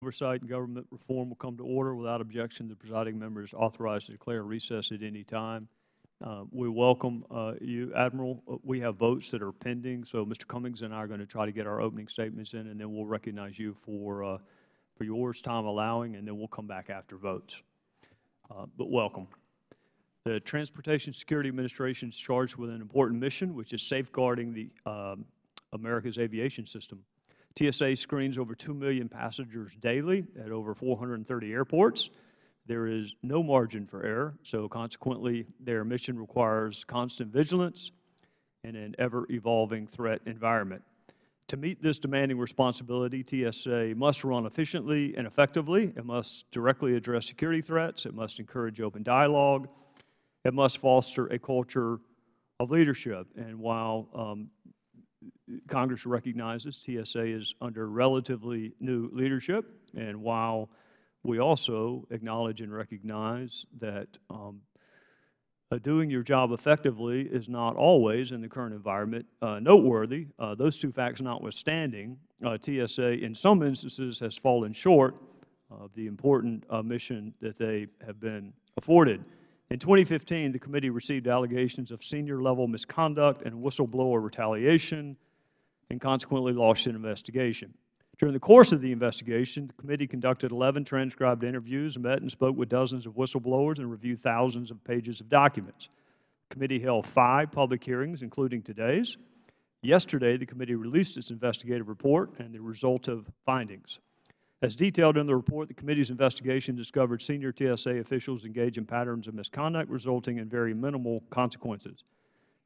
Oversight and Government Reform will come to order. Without objection, the presiding member is authorized to declare recess at any time. We welcome you, Admiral. We have votes that are pending, so Mr. Cummings and I are going to try to get our opening statements in, and then we'll recognize you for yours, time allowing, and then we'll come back after votes. But welcome. The Transportation Security Administration is charged with an important mission, which is safeguarding the America's aviation system. TSA screens over 2 million passengers daily at over 430 airports. There is no margin for error, so consequently, their mission requires constant vigilance in an ever-evolving threat environment. To meet this demanding responsibility, TSA must run efficiently and effectively. It must directly address security threats. It must encourage open dialogue. It must foster a culture of leadership. And while Congress recognizes TSA is under relatively new leadership, and while we also acknowledge and recognize that doing your job effectively is not always, in the current environment, noteworthy, those two facts notwithstanding, TSA in some instances has fallen short of the important mission that they have been afforded. In 2015, the committee received allegations of senior-level misconduct and whistleblower retaliation, and consequently launched an investigation. During the course of the investigation, the committee conducted 11 transcribed interviews, met and spoke with dozens of whistleblowers, and reviewed thousands of pages of documents. The committee held 5 public hearings, including today's. Yesterday, the committee released its investigative report and the result of findings. As detailed in the report, the committee's investigation discovered senior TSA officials engaged in patterns of misconduct, resulting in very minimal consequences.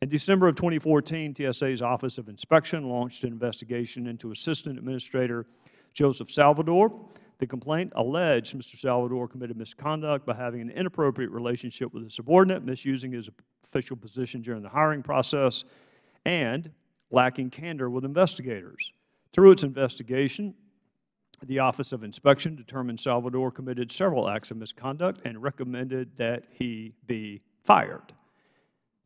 In December of 2014, TSA's Office of Inspection launched an investigation into Assistant Administrator Joseph Salvador. The complaint alleged Mr. Salvador committed misconduct by having an inappropriate relationship with a subordinate, misusing his official position during the hiring process, and lacking candor with investigators. Through its investigation, the Office of Inspection determined Salvador committed several acts of misconduct and recommended that he be fired.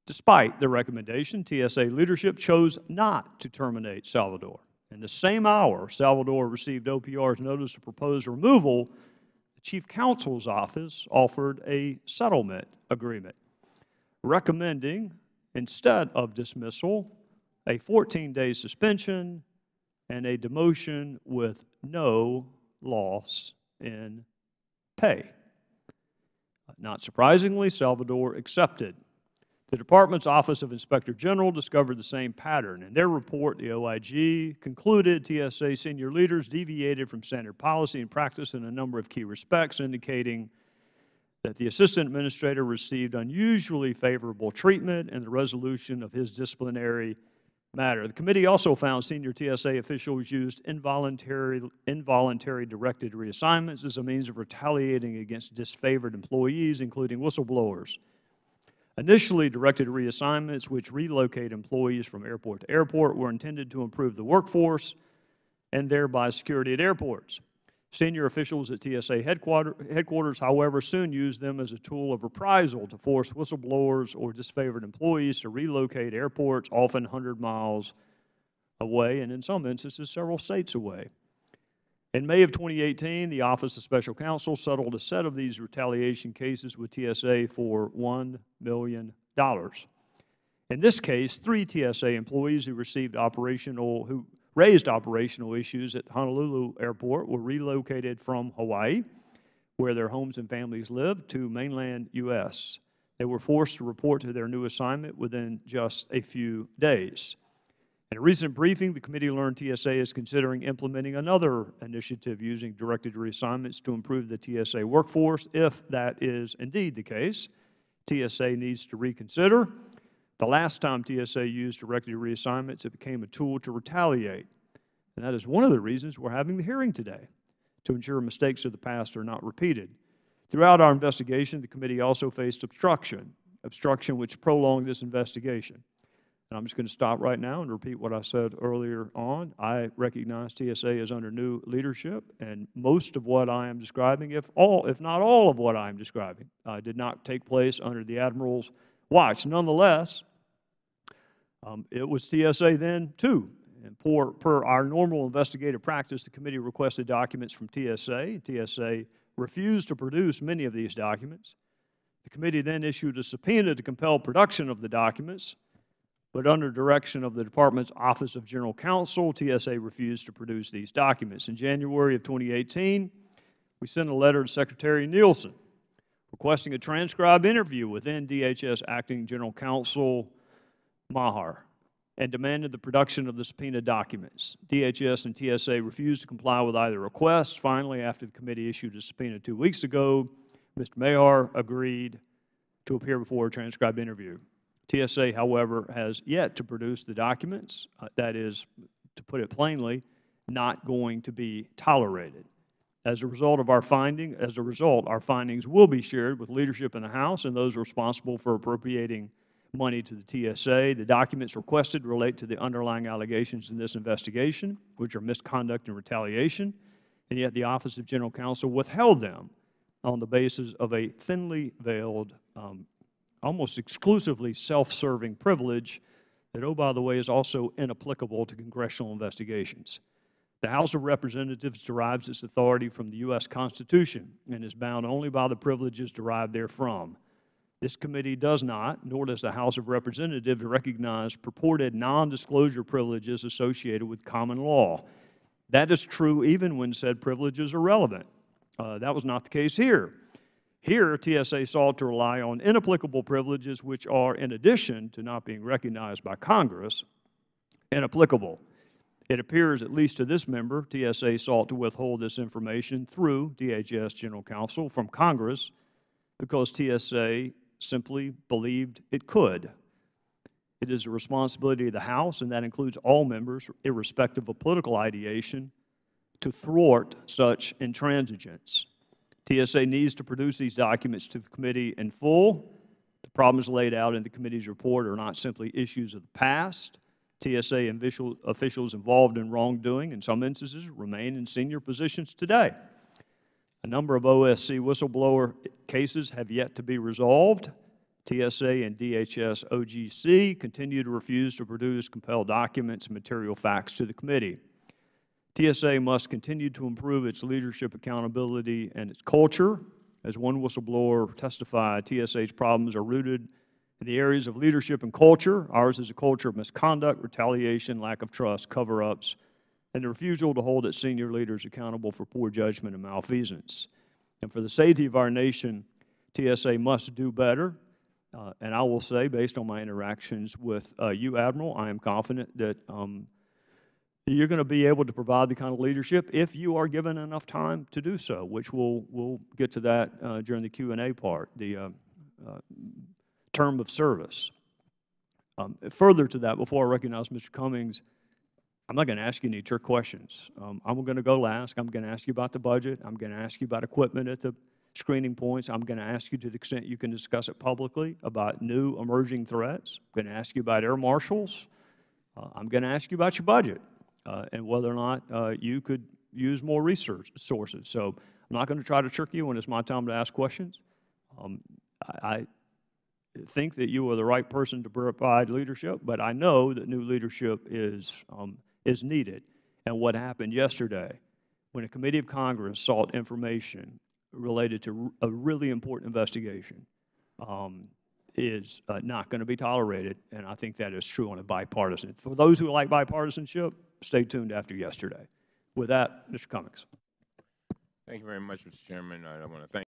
Despite the recommendation, TSA leadership chose not to terminate Salvador. In the same hour Salvador received OPR's notice of proposed removal, the Chief Counsel's office offered a settlement agreement, recommending, instead of dismissal, a 14-day suspension and a demotion with no loss in pay. Not surprisingly, Salvador accepted. The Department's Office of Inspector General discovered the same pattern. In their report, the OIG concluded TSA senior leaders deviated from standard policy and practice in a number of key respects, indicating that the Assistant Administrator received unusually favorable treatment in the resolution of his disciplinary matter. The committee also found senior TSA officials used involuntary directed reassignments as a means of retaliating against disfavored employees, including whistleblowers. Initially, directed reassignments, which relocate employees from airport to airport, were intended to improve the workforce and thereby security at airports. Senior officials at TSA headquarters, however, soon used them as a tool of reprisal to force whistleblowers or disfavored employees to relocate airports, often 100 miles away, and in some instances, several states away. In May of 2018, the Office of Special Counsel settled a set of these retaliation cases with TSA for $1 million. In this case, 3 TSA employees who raised operational issues at Honolulu Airport were relocated from Hawaii, where their homes and families lived, to mainland U.S. They were forced to report to their new assignment within just a few days. In a recent briefing, the committee learned TSA is considering implementing another initiative using directed reassignments to improve the TSA workforce. If that is indeed the case, TSA needs to reconsider. The last time TSA used directed reassignments, it became a tool to retaliate. And that is one of the reasons we're having the hearing today, to ensure mistakes of the past are not repeated. Throughout our investigation, the committee also faced obstruction which prolonged this investigation. And I'm just going to stop right now and repeat what I said earlier on. I recognize TSA is under new leadership, and most of what I am describing, if not all of what I am describing, did not take place under the Admiral's watch. Nonetheless, it was TSA then, too, And per our normal investigative practice, the committee requested documents from TSA. TSA refused to produce many of these documents. The committee then issued a subpoena to compel production of the documents, but under direction of the Department's Office of General Counsel, TSA refused to produce these documents. In January of 2018, we sent a letter to Secretary Nielsen requesting a transcribed interview with then DHS Acting General Counsel Maher and demanded the production of the subpoena documents. DHS and TSA refused to comply with either request. Finally, after the committee issued a subpoena 2 weeks ago, Mr. Maher agreed to appear before a transcribed interview. TSA, however, has yet to produce the documents. That is, to put it plainly, not going to be tolerated. As a result, our findings will be shared with leadership in the House and those responsible for appropriating money to the TSA. The documents requested relate to the underlying allegations in this investigation, which are misconduct and retaliation, and yet the Office of General Counsel withheld them on the basis of a thinly veiled, almost exclusively self-serving privilege that, oh, by the way, is also inapplicable to congressional investigations. The House of Representatives derives its authority from the U.S. Constitution and is bound only by the privileges derived therefrom. This committee does not, nor does the House of Representatives, recognize purported non-disclosure privileges associated with common law. That is true even when said privileges are relevant. That was not the case here. Here, TSA sought to rely on inapplicable privileges which are, in addition to not being recognized by Congress, inapplicable. It appears, at least to this member, TSA sought to withhold this information through DHS General Counsel from Congress because TSA simply believed it could. It is a responsibility of the House, and that includes all members, irrespective of political ideation, to thwart such intransigence. TSA needs to produce these documents to the committee in full. The problems laid out in the committee's report are not simply issues of the past. TSA officials involved in wrongdoing, in some instances, remain in senior positions today. A number of OSC whistleblower cases have yet to be resolved. TSA and DHS OGC continue to refuse to produce compelled documents and material facts to the committee. TSA must continue to improve its leadership accountability and its culture. As one whistleblower testified, TSA's problems are rooted in the areas of leadership and culture. Ours is a culture of misconduct, retaliation, lack of trust, cover-ups, and the refusal to hold its senior leaders accountable for poor judgment and malfeasance. And for the safety of our nation, TSA must do better. And I will say, based on my interactions with you, Admiral, I am confident that you're going to be able to provide the kind of leadership if you are given enough time to do so, which we'll get to that during the Q&A part, the term of service. Further to that, before I recognize Mr. Cummings, I'm not going to ask you any trick questions. I'm going to go last. I'm going to ask you about the budget. I'm going to ask you about equipment at the screening points. I'm going to ask you, to the extent you can discuss it publicly, about new emerging threats. I'm going to ask you about air marshals. I'm going to ask you about your budget and whether or not you could use more research sources. So I'm not going to try to trick you when it's my time to ask questions. I think that you are the right person to provide leadership, but I know that new leadership is needed. And what happened yesterday, when a committee of Congress sought information related to a really important investigation, is not going to be tolerated, and I think that is true on a bipartisan. For those who like bipartisanship, stay tuned after yesterday. With that, Mr. Cummings. Thank you very much, Mr. Chairman. I want to thank